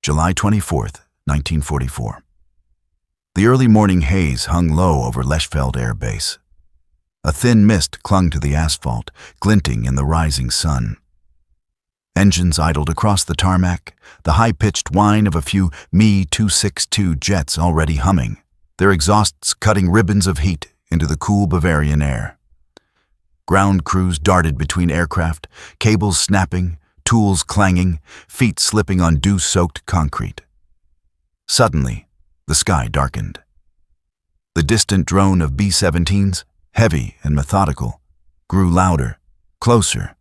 July 24th, 1944. The early morning haze hung low over Lechfeld Air Base. A thin mist clung to the asphalt, glinting in the rising sun. Engines idled across the tarmac, the high-pitched whine of a few Me 262 jets already humming, their exhausts cutting ribbons of heat into the cool Bavarian air. Ground crews darted between aircraft, cables snapping, tools clanging, feet slipping on dew-soaked concrete. Suddenly, the sky darkened. The distant drone of B-17s, heavy and methodical, grew louder, closer.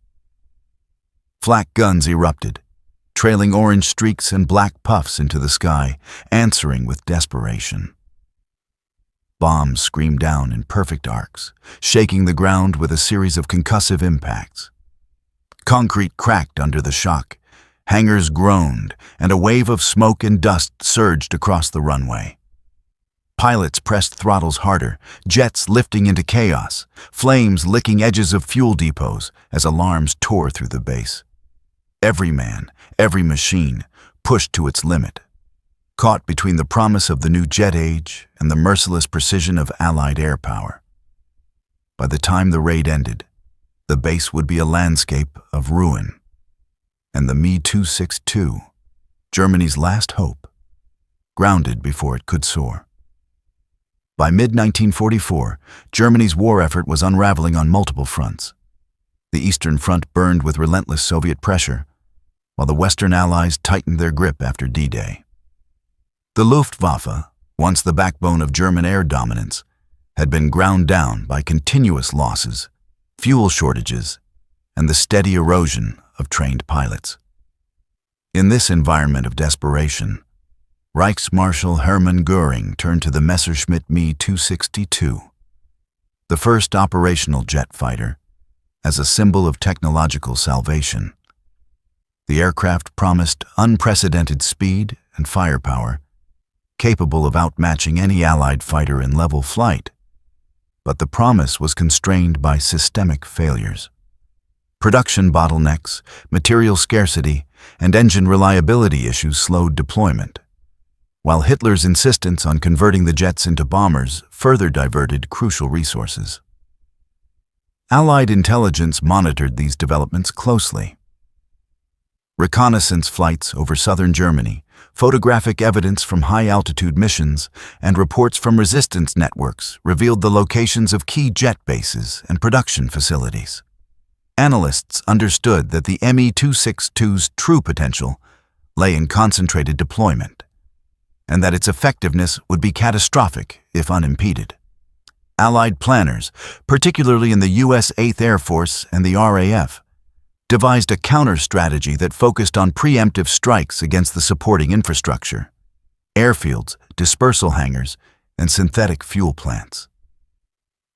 Flak guns erupted, trailing orange streaks and black puffs into the sky, answering with desperation. Bombs screamed down in perfect arcs, shaking the ground with a series of concussive impacts. Concrete cracked under the shock, hangars groaned, and a wave of smoke and dust surged across the runway. Pilots pressed throttles harder, jets lifting into chaos, flames licking edges of fuel depots as alarms tore through the base. Every man, every machine, pushed to its limit, caught between the promise of the new jet age and the merciless precision of Allied air power. By the time the raid ended, the base would be a landscape of ruin, and the Me 262, Germany's last hope, grounded before it could soar. By mid-1944, Germany's war effort was unraveling on multiple fronts. The Eastern Front burned with relentless Soviet pressure, while the Western Allies tightened their grip after D-Day. The Luftwaffe, once the backbone of German air dominance, had been ground down by continuous losses, fuel shortages, and the steady erosion of trained pilots. In this environment of desperation, Reichsmarschall Hermann Göring turned to the Messerschmitt Me 262, the first operational jet fighter, as a symbol of technological salvation. The aircraft promised unprecedented speed and firepower, capable of outmatching any Allied fighter in level flight, but the promise was constrained by systemic failures. Production bottlenecks, material scarcity, and engine reliability issues slowed deployment, while Hitler's insistence on converting the jets into bombers further diverted crucial resources. Allied intelligence monitored these developments closely. Reconnaissance flights over southern Germany, photographic evidence from high-altitude missions, and reports from resistance networks revealed the locations of key jet bases and production facilities. Analysts understood that the Me 262's true potential lay in concentrated deployment, and that its effectiveness would be catastrophic if unimpeded. Allied planners, particularly in the U.S. 8th Air Force and the RAF, devised a counter-strategy that focused on preemptive strikes against the supporting infrastructure, airfields, dispersal hangars, and synthetic fuel plants.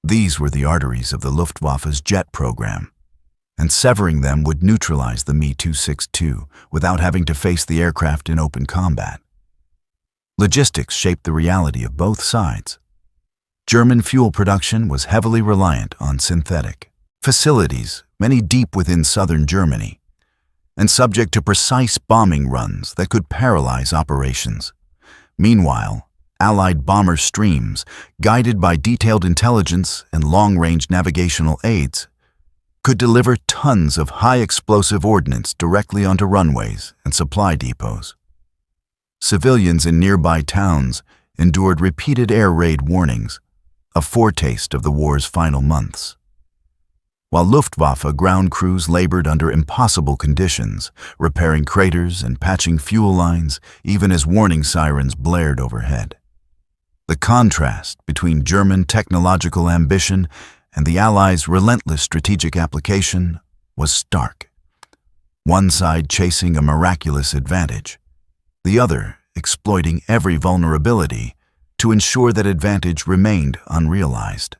These were the arteries of the Luftwaffe's jet program, and severing them would neutralize the Me 262 without having to face the aircraft in open combat. Logistics shaped the reality of both sides. German fuel production was heavily reliant on synthetic facilities, many deep within southern Germany, and subject to precise bombing runs that could paralyze operations. Meanwhile, Allied bomber streams, guided by detailed intelligence and long-range navigational aids, could deliver tons of high-explosive ordnance directly onto runways and supply depots. Civilians in nearby towns endured repeated air raid warnings, a foretaste of the war's final months. While Luftwaffe ground crews labored under impossible conditions, repairing craters and patching fuel lines even as warning sirens blared overhead. The contrast between German technological ambition and the Allies' relentless strategic application was stark. One side chasing a miraculous advantage, the other exploiting every vulnerability to ensure that advantage remained unrealized.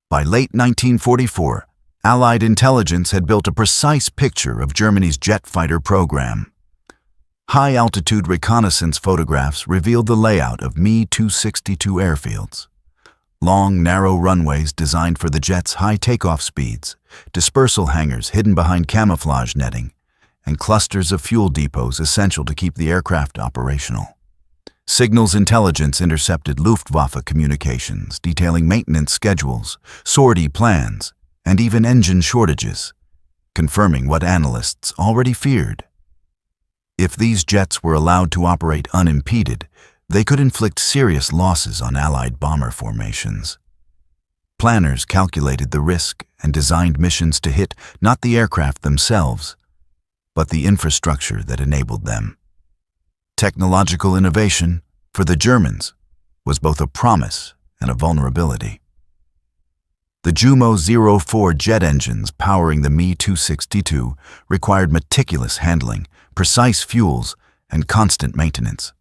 By late 1944, Allied intelligence had built a precise picture of Germany's jet fighter program. High-altitude reconnaissance photographs revealed the layout of Me 262 airfields. Long, narrow runways designed for the jet's high takeoff speeds, dispersal hangars hidden behind camouflage netting, and clusters of fuel depots essential to keep the aircraft operational. Signals intelligence intercepted Luftwaffe communications, detailing maintenance schedules, sortie plans, and even engine shortages, confirming what analysts already feared. If these jets were allowed to operate unimpeded, they could inflict serious losses on Allied bomber formations. Planners calculated the risk and designed missions to hit not the aircraft themselves, but the infrastructure that enabled them. Technological innovation, for the Germans, was both a promise and a vulnerability. The WWII jet engines powering the Me 262 required meticulous handling, precise fuels, and constant maintenance.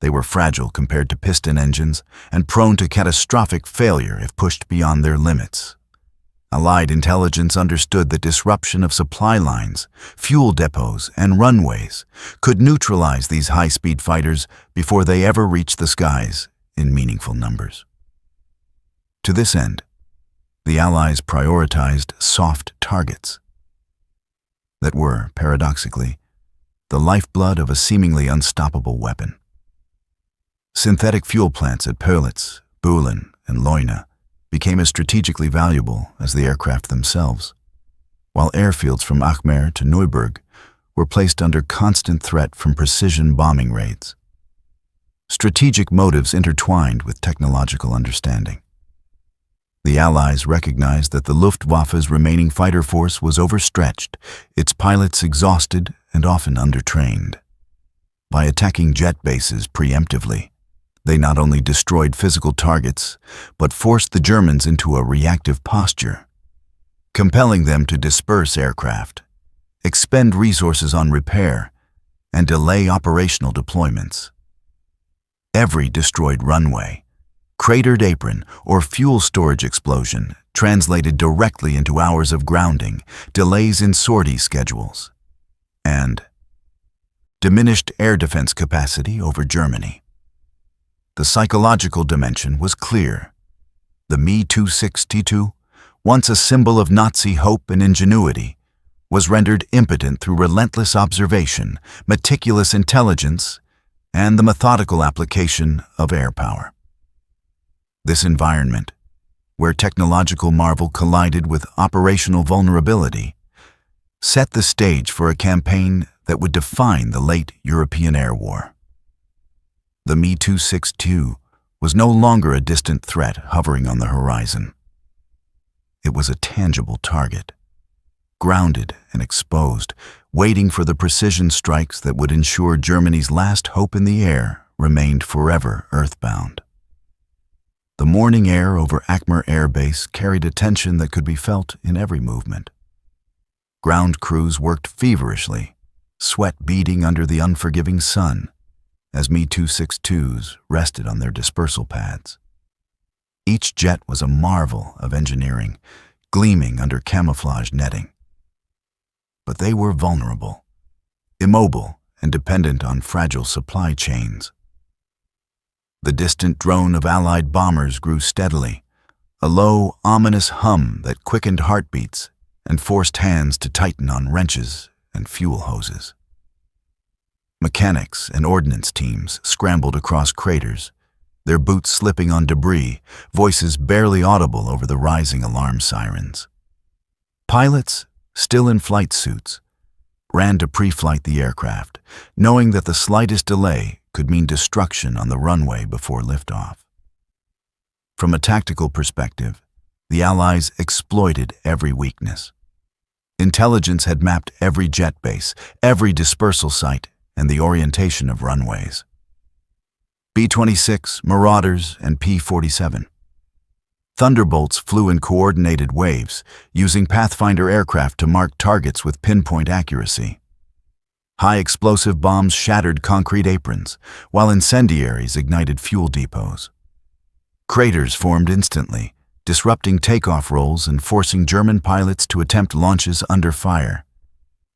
They were fragile compared to piston engines and prone to catastrophic failure if pushed beyond their limits. Allied intelligence understood that disruption of supply lines, fuel depots, and runways could neutralize these high-speed fighters before they ever reached the skies in meaningful numbers. To this end, the Allies prioritized soft targets that were, paradoxically, the lifeblood of a seemingly unstoppable weapon. Synthetic fuel plants at Pölitz, Bühlen, and Leuna became as strategically valuable as the aircraft themselves, while airfields from Achmer to Neuburg were placed under constant threat from precision bombing raids. Strategic motives intertwined with technological understanding. The Allies recognized that the Luftwaffe's remaining fighter force was overstretched, its pilots exhausted and often undertrained. By attacking jet bases preemptively, they not only destroyed physical targets, but forced the Germans into a reactive posture, compelling them to disperse aircraft, expend resources on repair, and delay operational deployments. Every destroyed runway, cratered apron, or fuel storage explosion translated directly into hours of grounding, delays in sortie schedules, and diminished air defense capacity over Germany. The psychological dimension was clear. The Me 262, once a symbol of Nazi hope and ingenuity, was rendered impotent through relentless observation, meticulous intelligence, and the methodical application of air power. This environment, where technological marvel collided with operational vulnerability, set the stage for a campaign that would define the late European air war. The Me 262 was no longer a distant threat hovering on the horizon. It was a tangible target, grounded and exposed, waiting for the precision strikes that would ensure Germany's last hope in the air remained forever earthbound. The morning air over Achmer Air Base carried a tension that could be felt in every movement. Ground crews worked feverishly, sweat beading under the unforgiving sun, as Me 262s rested on their dispersal pads. Each jet was a marvel of engineering, gleaming under camouflage netting. But they were vulnerable, immobile, and dependent on fragile supply chains. The distant drone of Allied bombers grew steadily, a low, ominous hum that quickened heartbeats and forced hands to tighten on wrenches and fuel hoses. Mechanics and ordnance teams scrambled across craters, their boots slipping on debris, voices barely audible over the rising alarm sirens. Pilots, still in flight suits, ran to pre-flight the aircraft, knowing that the slightest delay could mean destruction on the runway before liftoff. From a tactical perspective, the Allies exploited every weakness. Intelligence had mapped every jet base, every dispersal site, and the orientation of runways. B-26, Marauders, and P-47. Thunderbolts flew in coordinated waves, using Pathfinder aircraft to mark targets with pinpoint accuracy. High-explosive bombs shattered concrete aprons, while incendiaries ignited fuel depots. Craters formed instantly, disrupting takeoff rolls and forcing German pilots to attempt launches under fire,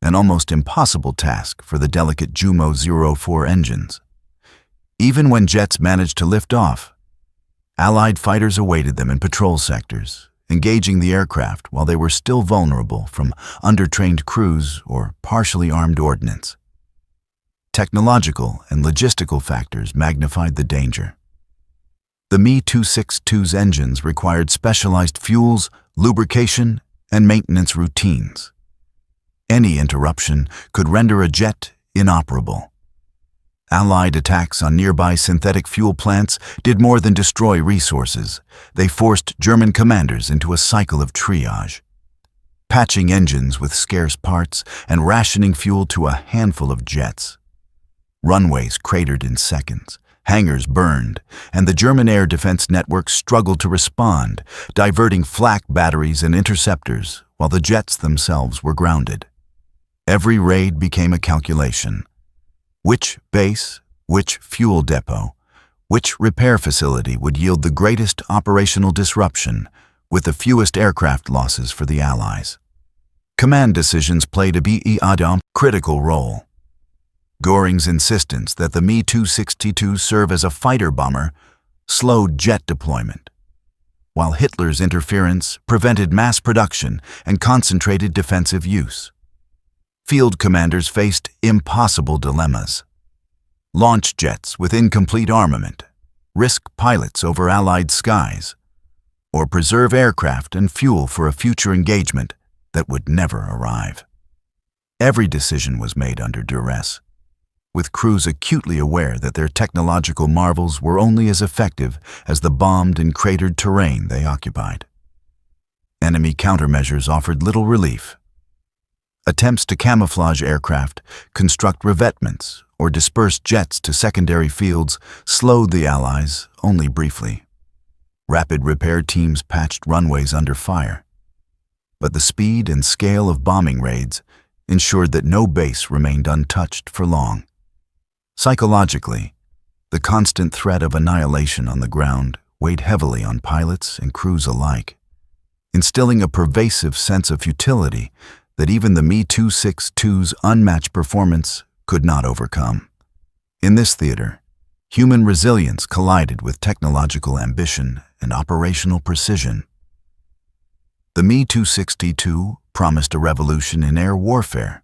an almost impossible task for the delicate WWII engines. Even when jets managed to lift off, Allied fighters awaited them in patrol sectors, engaging the aircraft while they were still vulnerable from undertrained crews or partially armed ordnance. Technological and logistical factors magnified the danger. The Me-262's engines required specialized fuels, lubrication, and maintenance routines. Any interruption could render a jet inoperable. Allied attacks on nearby synthetic fuel plants did more than destroy resources. They forced German commanders into a cycle of triage, patching engines with scarce parts and rationing fuel to a handful of jets. Runways cratered in seconds, hangars burned, and the German air defense network struggled to respond, diverting flak batteries and interceptors while the jets themselves were grounded. Every raid became a calculation. Which base, which fuel depot, which repair facility would yield the greatest operational disruption with the fewest aircraft losses for the Allies? Command decisions played a critical role. Göring's insistence that the Me-262 serve as a fighter bomber slowed jet deployment, while Hitler's interference prevented mass production and concentrated defensive use. Field commanders faced impossible dilemmas. Launch jets with incomplete armament, risk pilots over Allied skies, or preserve aircraft and fuel for a future engagement that would never arrive. Every decision was made under duress, with crews acutely aware that their technological marvels were only as effective as the bombed and cratered terrain they occupied. Enemy countermeasures offered little relief. Attempts to camouflage aircraft, construct revetments, or disperse jets to secondary fields slowed the Allies only briefly. Rapid repair teams patched runways under fire, but the speed and scale of bombing raids ensured that no base remained untouched for long. Psychologically, the constant threat of annihilation on the ground weighed heavily on pilots and crews alike, instilling a pervasive sense of futility that even the Me-262's unmatched performance could not overcome. In this theater, human resilience collided with technological ambition and operational precision. The Me-262 promised a revolution in air warfare.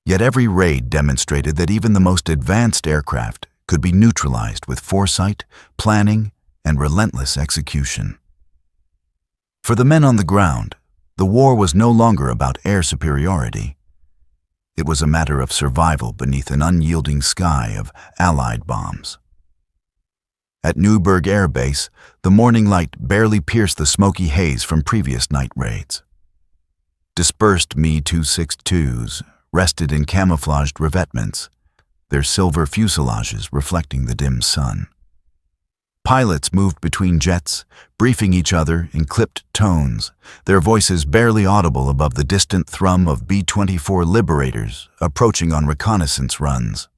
Yet every raid demonstrated that even the most advanced aircraft could be neutralized with foresight, planning, and relentless execution. For the men on the ground, the war was no longer about air superiority. It was a matter of survival beneath an unyielding sky of Allied bombs. At Neuberg Air Base, the morning light barely pierced the smoky haze from previous night raids. Dispersed Me-262s rested in camouflaged revetments, their silver fuselages reflecting the dim sun. Pilots moved between jets, briefing each other in clipped tones, their voices barely audible above the distant thrum of B-24 Liberators approaching on reconnaissance runs.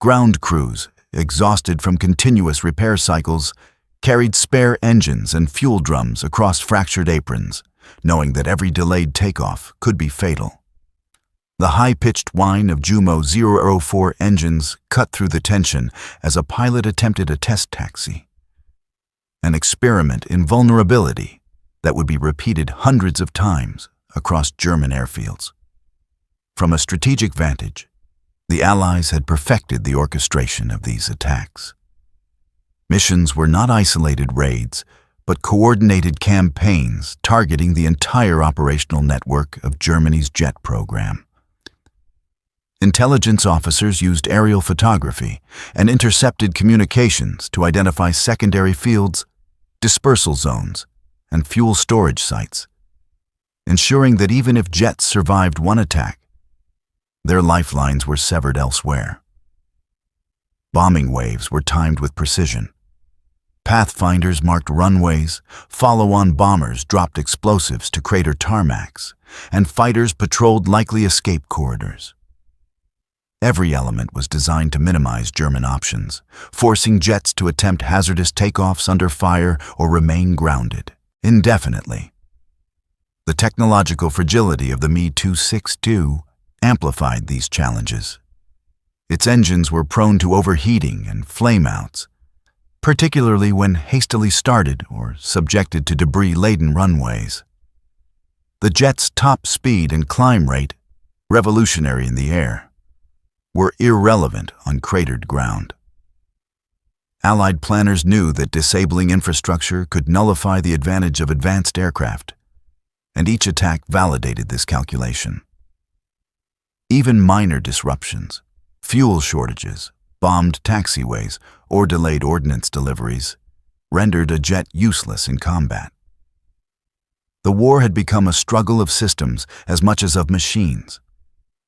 Ground crews, exhausted from continuous repair cycles, carried spare engines and fuel drums across fractured aprons, knowing that every delayed takeoff could be fatal. The high-pitched whine of Jumo 004 engines cut through the tension as a pilot attempted a test taxi, an experiment in vulnerability that would be repeated hundreds of times across German airfields. From a strategic vantage, the Allies had perfected the orchestration of these attacks. Missions were not isolated raids, but coordinated campaigns targeting the entire operational network of Germany's jet program. Intelligence officers used aerial photography and intercepted communications to identify secondary fields, dispersal zones, and fuel storage sites, ensuring that even if jets survived one attack, their lifelines were severed elsewhere. Bombing waves were timed with precision. Pathfinders marked runways, follow-on bombers dropped explosives to crater tarmacs, and fighters patrolled likely escape corridors. Every element was designed to minimize German options, forcing jets to attempt hazardous takeoffs under fire or remain grounded indefinitely. The technological fragility of the Me-262 amplified these challenges. Its engines were prone to overheating and flameouts, particularly when hastily started or subjected to debris-laden runways. The jet's top speed and climb rate, revolutionary in the air, were irrelevant on cratered ground. Allied planners knew that disabling infrastructure could nullify the advantage of advanced aircraft, and each attack validated this calculation. Even minor disruptions, fuel shortages, bombed taxiways, or delayed ordnance deliveries rendered a jet useless in combat. The war had become a struggle of systems as much as of machines,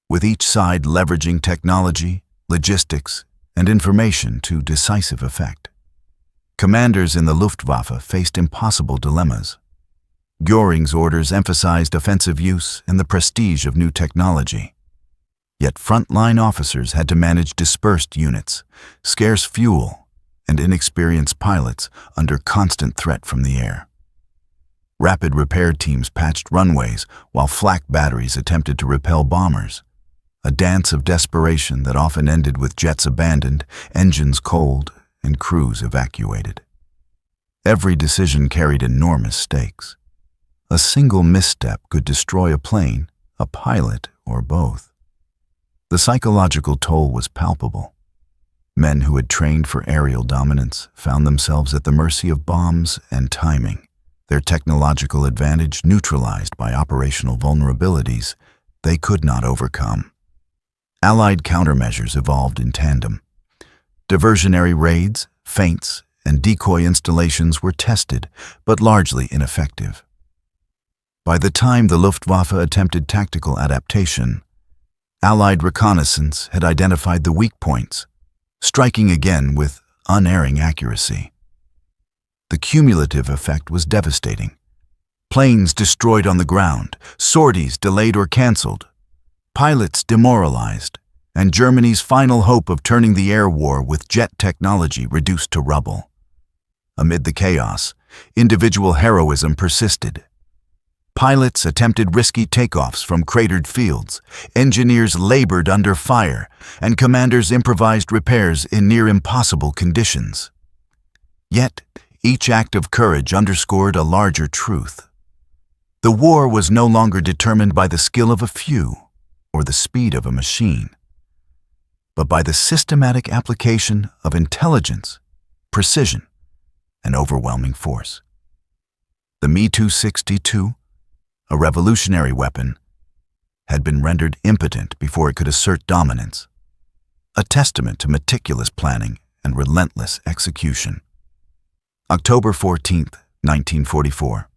with each side leveraging technology, logistics, and information to decisive effect. Commanders in the Luftwaffe faced impossible dilemmas. Göring's orders emphasized offensive use and the prestige of new technology. Yet frontline officers had to manage dispersed units, scarce fuel, and inexperienced pilots under constant threat from the air. Rapid repair teams patched runways while flak batteries attempted to repel bombers, a dance of desperation that often ended with jets abandoned, engines cold, and crews evacuated. Every decision carried enormous stakes. A single misstep could destroy a plane, a pilot, or both. The psychological toll was palpable. Men who had trained for aerial dominance found themselves at the mercy of bombs and timing, their technological advantage neutralized by operational vulnerabilities they could not overcome. Allied countermeasures evolved in tandem. Diversionary raids, feints, and decoy installations were tested, but largely ineffective. By the time the Luftwaffe attempted tactical adaptation, Allied reconnaissance had identified the weak points, striking again with unerring accuracy. The cumulative effect was devastating. Planes destroyed on the ground, sorties delayed or canceled, pilots demoralized, and Germany's final hope of turning the air war with jet technology reduced to rubble. Amid the chaos, individual heroism persisted. Pilots attempted risky takeoffs from cratered fields, engineers labored under fire, and commanders improvised repairs in near-impossible conditions. Yet, each act of courage underscored a larger truth. The war was no longer determined by the skill of a few or the speed of a machine, but by the systematic application of intelligence, precision, and overwhelming force. The Me-262, a revolutionary weapon, had been rendered impotent before it could assert dominance, a testament to meticulous planning and relentless execution. October 14, 1944.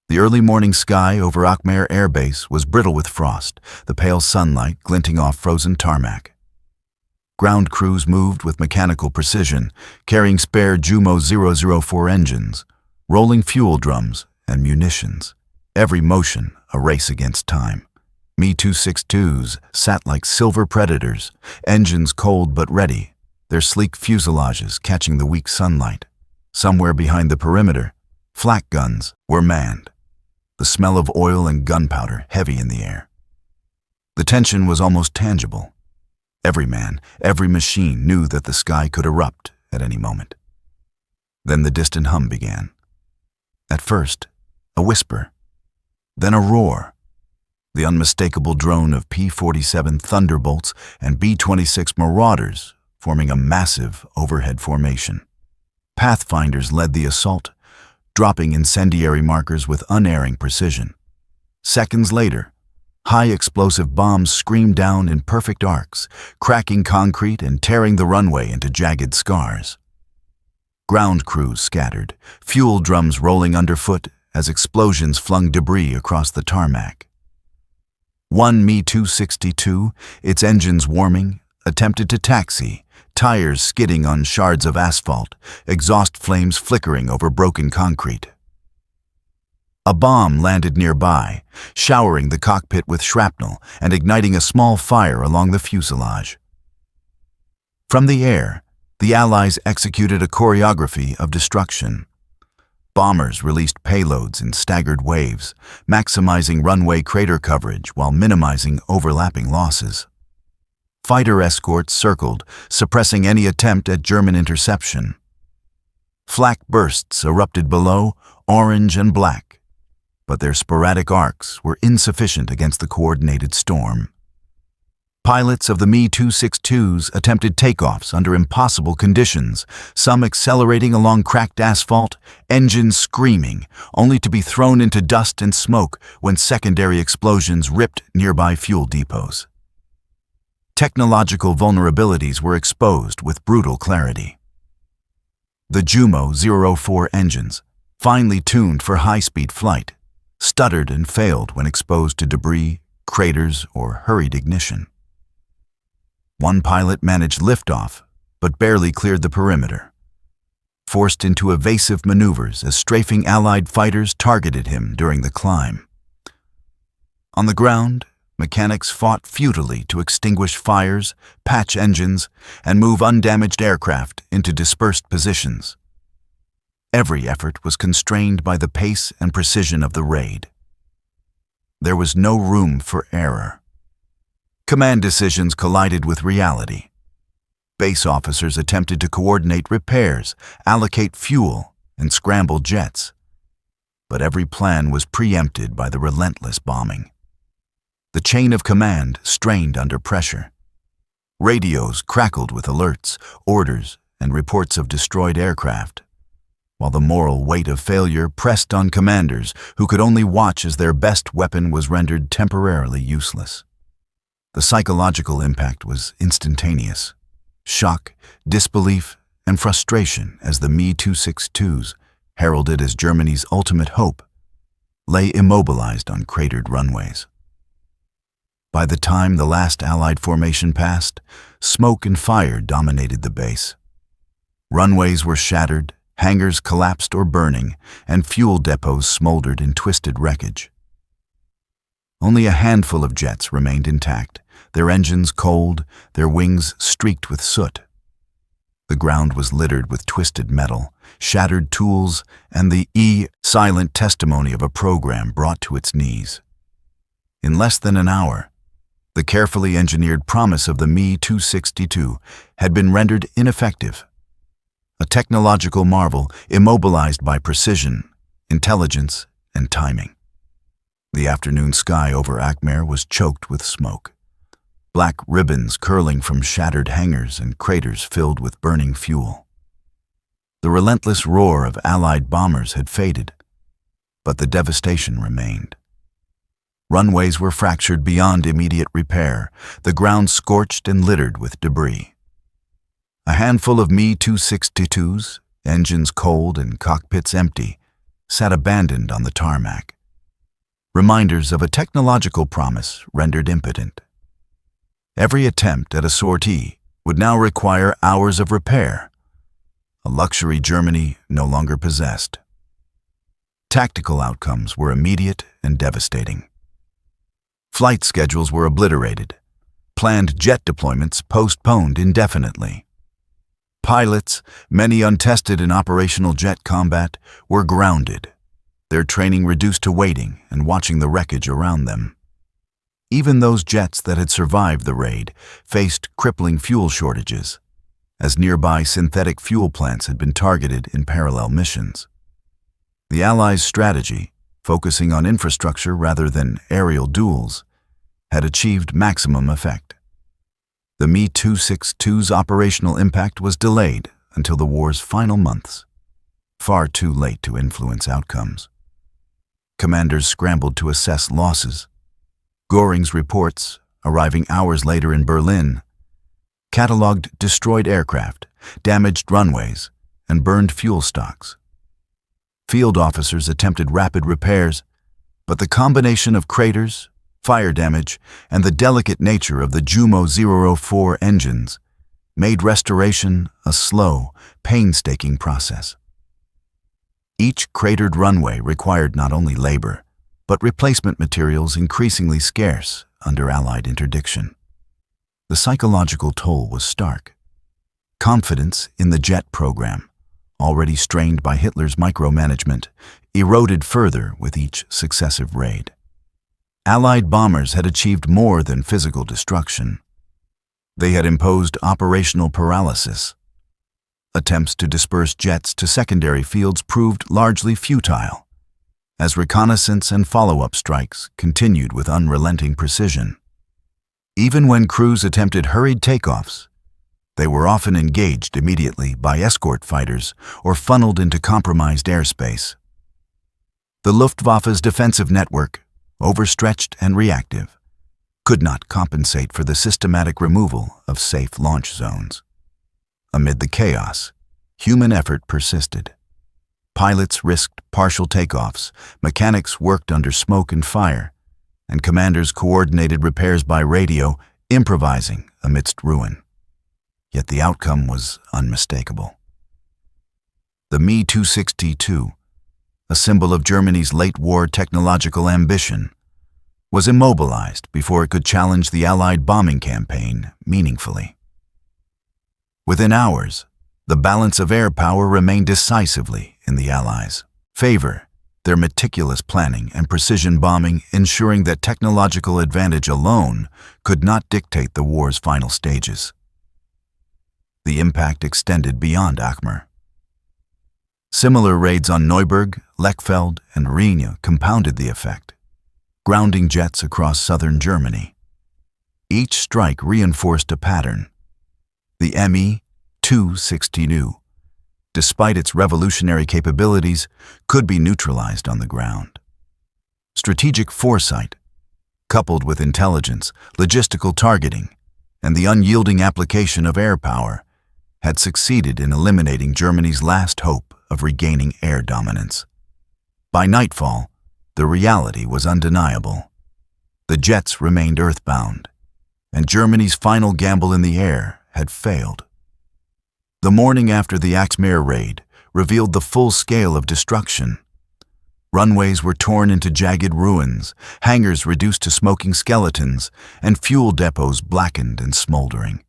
The early morning sky over Akmer Air Base was brittle with frost, the pale sunlight glinting off frozen tarmac. Ground crews moved with mechanical precision, carrying spare Jumo 004 engines, rolling fuel drums, and munitions. Every motion a race against time. Me-262s sat like silver predators, engines cold but ready, their sleek fuselages catching the weak sunlight. Somewhere behind the perimeter, flak guns were manned, the smell of oil and gunpowder heavy in the air. The tension was almost tangible. Every man, every machine knew that the sky could erupt at any moment. Then the distant hum began. At first, a whisper, then a roar, the unmistakable drone of P-47 Thunderbolts and B-26 Marauders forming a massive overhead formation. Pathfinders led the assault, dropping incendiary markers with unerring precision. Seconds later, high-explosive bombs screamed down in perfect arcs, cracking concrete and tearing the runway into jagged scars. Ground crews scattered, fuel drums rolling underfoot as explosions flung debris across the tarmac. One Me-262, its engines warming, attempted to taxi, tires skidding on shards of asphalt, exhaust flames flickering over broken concrete. A bomb landed nearby, showering the cockpit with shrapnel and igniting a small fire along the fuselage. From the air, the Allies executed a choreography of destruction. Bombers released payloads in staggered waves, maximizing runway crater coverage while minimizing overlapping losses. Fighter escorts circled, suppressing any attempt at German interception. Flak bursts erupted below, orange and black, but their sporadic arcs were insufficient against the coordinated storm. Pilots of the Me-262s attempted takeoffs under impossible conditions, some accelerating along cracked asphalt, engines screaming, only to be thrown into dust and smoke when secondary explosions ripped nearby fuel depots. Technological vulnerabilities were exposed with brutal clarity. The WWII engines, finely tuned for high-speed flight, stuttered and failed when exposed to debris, craters, or hurried ignition. One pilot managed liftoff, but barely cleared the perimeter, forced into evasive maneuvers as strafing Allied fighters targeted him during the climb. On the ground, mechanics fought futilely to extinguish fires, patch engines, and move undamaged aircraft into dispersed positions. Every effort was constrained by the pace and precision of the raid. There was no room for error. Command decisions collided with reality. Base officers attempted to coordinate repairs, allocate fuel, and scramble jets. But every plan was preempted by the relentless bombing. The chain of command strained under pressure. Radios crackled with alerts, orders, and reports of destroyed aircraft, while the moral weight of failure pressed on commanders who could only watch as their best weapon was rendered temporarily useless. The psychological impact was instantaneous. Shock, disbelief, and frustration as the Me-262s, heralded as Germany's ultimate hope, lay immobilized on cratered runways. By the time the last Allied formation passed, smoke and fire dominated the base. Runways were shattered, hangars collapsed or burning, and fuel depots smoldered in twisted wreckage. Only a handful of jets remained intact, their engines cold, their wings streaked with soot. The ground was littered with twisted metal, shattered tools, and the silent testimony of a program brought to its knees. In less than an hour, the carefully engineered promise of the Me-262 had been rendered ineffective. A technological marvel immobilized by precision, intelligence, and timing. The afternoon sky over Akmere was choked with smoke. Black ribbons curling from shattered hangars and craters filled with burning fuel. The relentless roar of Allied bombers had faded, but the devastation remained. Runways were fractured beyond immediate repair, the ground scorched and littered with debris. A handful of Me-262s, engines cold and cockpits empty, sat abandoned on the tarmac. Reminders of a technological promise rendered impotent. Every attempt at a sortie would now require hours of repair, a luxury Germany no longer possessed. Tactical outcomes were immediate and devastating. Flight schedules were obliterated, planned jet deployments postponed indefinitely. Pilots, many untested in operational jet combat, were grounded, their training reduced to waiting and watching the wreckage around them. Even those jets that had survived the raid faced crippling fuel shortages, as nearby synthetic fuel plants had been targeted in parallel missions. The Allies' strategy, focusing on infrastructure rather than aerial duels, had achieved maximum effect. The Me-262's operational impact was delayed until the war's final months, far too late to influence outcomes. Commanders scrambled to assess losses. Göring's reports, arriving hours later in Berlin, cataloged destroyed aircraft, damaged runways, and burned fuel stocks. Field officers attempted rapid repairs, but the combination of craters, fire damage, and the delicate nature of the WWII engines made restoration a slow, painstaking process. Each cratered runway required not only labor, but replacement materials increasingly scarce under Allied interdiction. The psychological toll was stark. Confidence in the jet program, already strained by Hitler's micromanagement, eroded further with each successive raid. Allied bombers had achieved more than physical destruction. They had imposed operational paralysis. Attempts to disperse jets to secondary fields proved largely futile, as reconnaissance and follow-up strikes continued with unrelenting precision. Even when crews attempted hurried takeoffs, they were often engaged immediately by escort fighters or funneled into compromised airspace. The Luftwaffe's defensive network, overstretched and reactive, could not compensate for the systematic removal of safe launch zones. Amid the chaos, human effort persisted. Pilots risked partial takeoffs, mechanics worked under smoke and fire, and commanders coordinated repairs by radio, improvising amidst ruin. Yet the outcome was unmistakable. The Me 262, a symbol of Germany's late-war technological ambition, was immobilized before it could challenge the Allied bombing campaign meaningfully. Within hours, the balance of air power remained decisively in the Allies' favor, their meticulous planning and precision bombing ensuring that technological advantage alone could not dictate the war's final stages. The impact extended beyond Aachen. Similar raids on Neuburg, Lechfeld, and Rhine compounded the effect, grounding jets across southern Germany. Each strike reinforced a pattern. The Me 262, despite its revolutionary capabilities, could be neutralized on the ground. Strategic foresight, coupled with intelligence, logistical targeting, and the unyielding application of air power, had succeeded in eliminating Germany's last hope of regaining air dominance. By nightfall, the reality was undeniable. The jets remained earthbound, and Germany's final gamble in the air had failed. The morning after the Aachen raid revealed the full scale of destruction. Runways were torn into jagged ruins, hangars reduced to smoking skeletons, and fuel depots blackened and smoldering.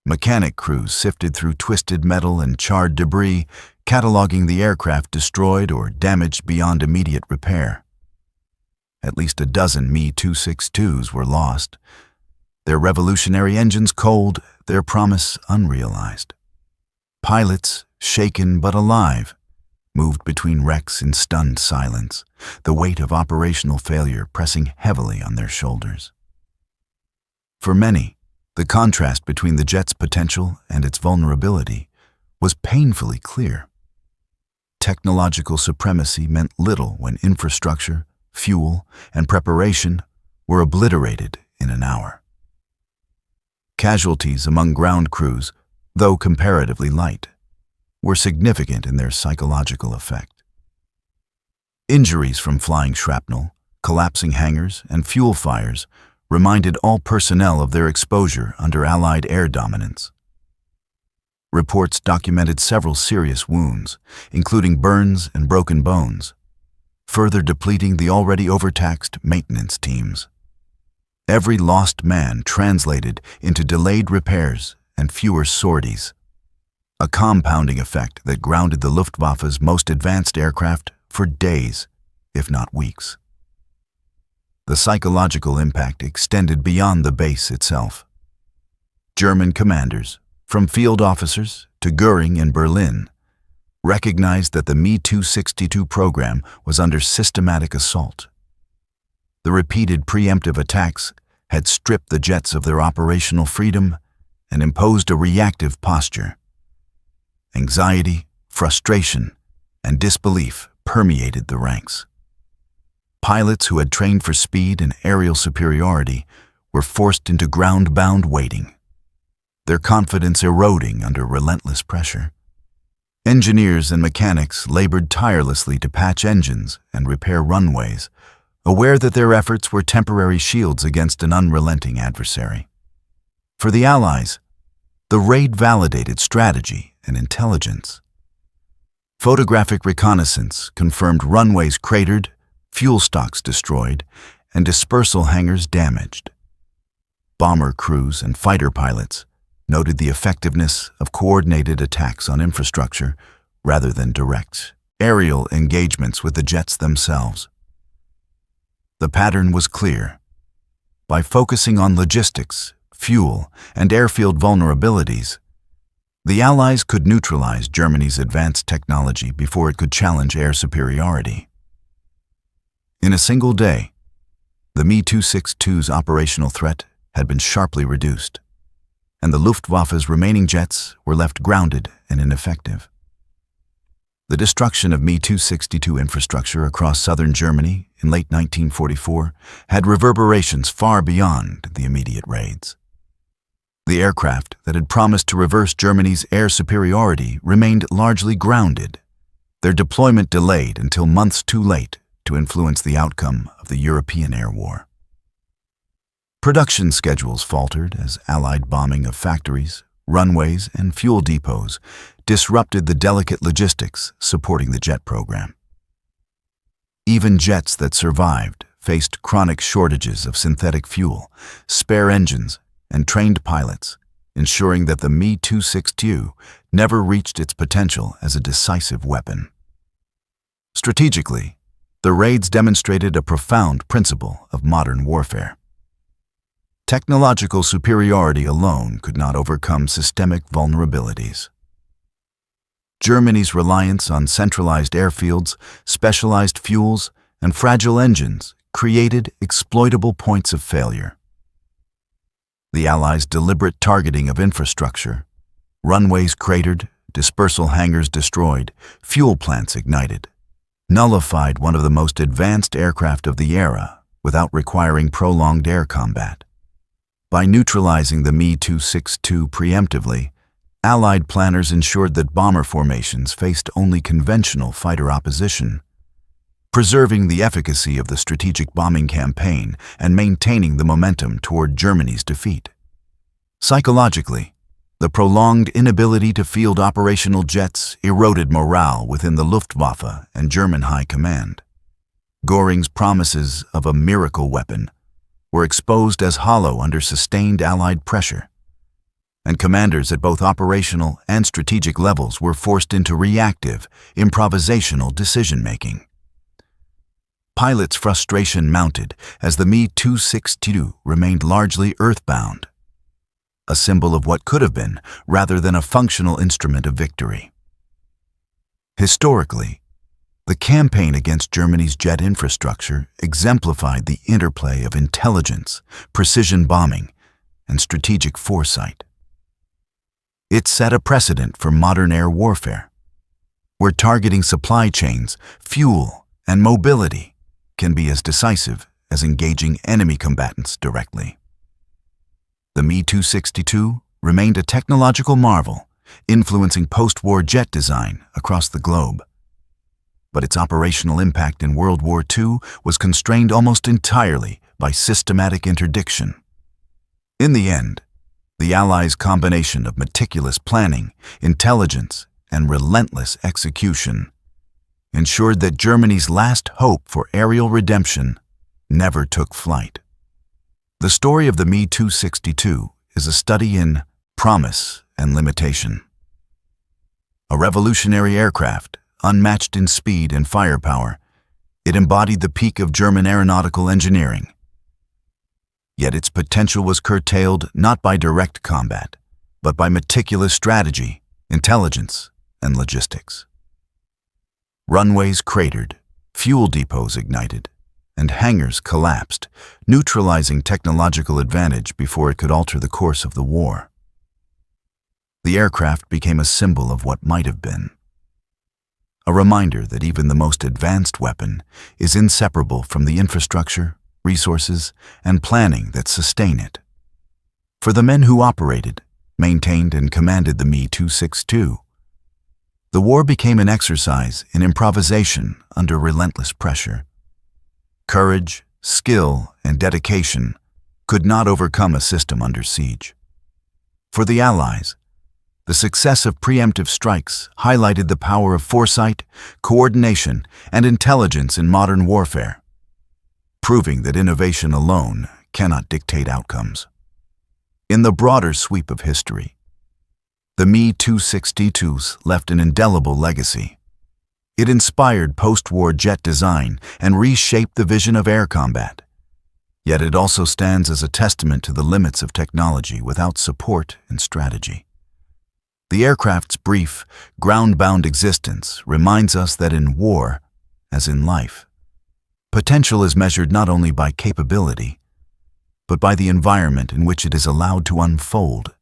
Mechanic crews sifted through twisted metal and charred debris, cataloging the aircraft destroyed or damaged beyond immediate repair. At least a dozen Me 262s were lost, their revolutionary engines cold, their promise unrealized. Pilots, shaken but alive, moved between wrecks in stunned silence, the weight of operational failure pressing heavily on their shoulders. For many, the contrast between the jet's potential and its vulnerability was painfully clear. Technological supremacy meant little when infrastructure, fuel, and preparation were obliterated in an hour. Casualties among ground crews, though comparatively light, were significant in their psychological effect. Injuries from flying shrapnel, collapsing hangars, and fuel fires reminded all personnel of their exposure under Allied air dominance. Reports documented several serious wounds, including burns and broken bones, further depleting the already overtaxed maintenance teams. Every lost man translated into delayed repairs and fewer sorties, a compounding effect that grounded the Luftwaffe's most advanced aircraft for days, if not weeks. The psychological impact extended beyond the base itself. German commanders, from field officers to Göring in Berlin, recognized that the Me 262 program was under systematic assault. The repeated preemptive attacks had stripped the jets of their operational freedom and imposed a reactive posture. Anxiety, frustration, and disbelief permeated the ranks. Pilots who had trained for speed and aerial superiority were forced into ground-bound waiting, their confidence eroding under relentless pressure. Engineers and mechanics labored tirelessly to patch engines and repair runways, aware that their efforts were temporary shields against an unrelenting adversary. For the Allies, the raid validated strategy and intelligence. Photographic reconnaissance confirmed runways cratered, fuel stocks destroyed, and dispersal hangars damaged. Bomber crews and fighter pilots noted the effectiveness of coordinated attacks on infrastructure rather than direct aerial engagements with the jets themselves. The pattern was clear. By focusing on logistics, fuel, and airfield vulnerabilities, The Allies could neutralize Germany's advanced technology before it could challenge air superiority. In a single day, the Me-262's operational threat had been sharply reduced, and the Luftwaffe's remaining jets were left grounded and ineffective. The destruction of Me-262 infrastructure across southern Germany in late 1944 had reverberations far beyond the immediate raids. The aircraft that had promised to reverse Germany's air superiority remained largely grounded, their deployment delayed until months too late to influence the outcome of the European air war. Production schedules faltered as Allied bombing of factories, runways, and fuel depots disrupted the delicate logistics supporting the jet program. Even jets that survived faced chronic shortages of synthetic fuel, spare engines, and trained pilots, ensuring that the Me-262 never reached its potential as a decisive weapon. Strategically, the raids demonstrated a profound principle of modern warfare. Technological superiority alone could not overcome systemic vulnerabilities. Germany's reliance on centralized airfields, specialized fuels, and fragile engines created exploitable points of failure. The Allies' deliberate targeting of infrastructure, runways cratered, dispersal hangars destroyed, fuel plants ignited, nullified one of the most advanced aircraft of the era without requiring prolonged air combat. By neutralizing the Me-262 preemptively, Allied planners ensured that bomber formations faced only conventional fighter opposition, preserving the efficacy of the strategic bombing campaign and maintaining the momentum toward Germany's defeat. Psychologically, the prolonged inability to field operational jets eroded morale within the Luftwaffe and German High Command. Göring's promises of a miracle weapon were exposed as hollow under sustained Allied pressure, and commanders at both operational and strategic levels were forced into reactive, improvisational decision-making. Pilots' frustration mounted as the Me-262 remained largely earthbound, a symbol of what could have been rather than a functional instrument of victory. Historically, the campaign against Germany's jet infrastructure exemplified the interplay of intelligence, precision bombing, and strategic foresight. It set a precedent for modern air warfare, where targeting supply chains, fuel, and mobility can be as decisive as engaging enemy combatants directly. The Me-262 remained a technological marvel, influencing post-war jet design across the globe. But its operational impact in World War II was constrained almost entirely by systematic interdiction. In the end, the Allies' combination of meticulous planning, intelligence, and relentless execution ensured that Germany's last hope for aerial redemption never took flight. The story of the Me-262 is a study in promise and limitation. A revolutionary aircraft, unmatched in speed and firepower, it embodied the peak of German aeronautical engineering. Yet its potential was curtailed not by direct combat, but by meticulous strategy, intelligence, and logistics. Runways cratered, fuel depots ignited, and hangars collapsed, neutralizing technological advantage before it could alter the course of the war. The aircraft became a symbol of what might have been, a reminder that even the most advanced weapon is inseparable from the infrastructure, resources, and planning that sustain it. For the men who operated, maintained, and commanded the Me-262, the war became an exercise in improvisation under relentless pressure. Courage, skill, and dedication could not overcome a system under siege. For the Allies, the success of preemptive strikes highlighted the power of foresight, coordination, and intelligence in modern warfare, proving that innovation alone cannot dictate outcomes. In the broader sweep of history, the Me-262s left an indelible legacy. It inspired post-war jet design and reshaped the vision of air combat. Yet it also stands as a testament to the limits of technology without support and strategy. The aircraft's brief, ground-bound existence reminds us that in war, as in life, potential is measured not only by capability, but by the environment in which it is allowed to unfold,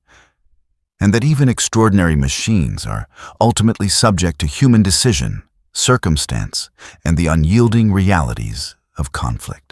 and that even extraordinary machines are ultimately subject to human decision, circumstance, and the unyielding realities of conflict.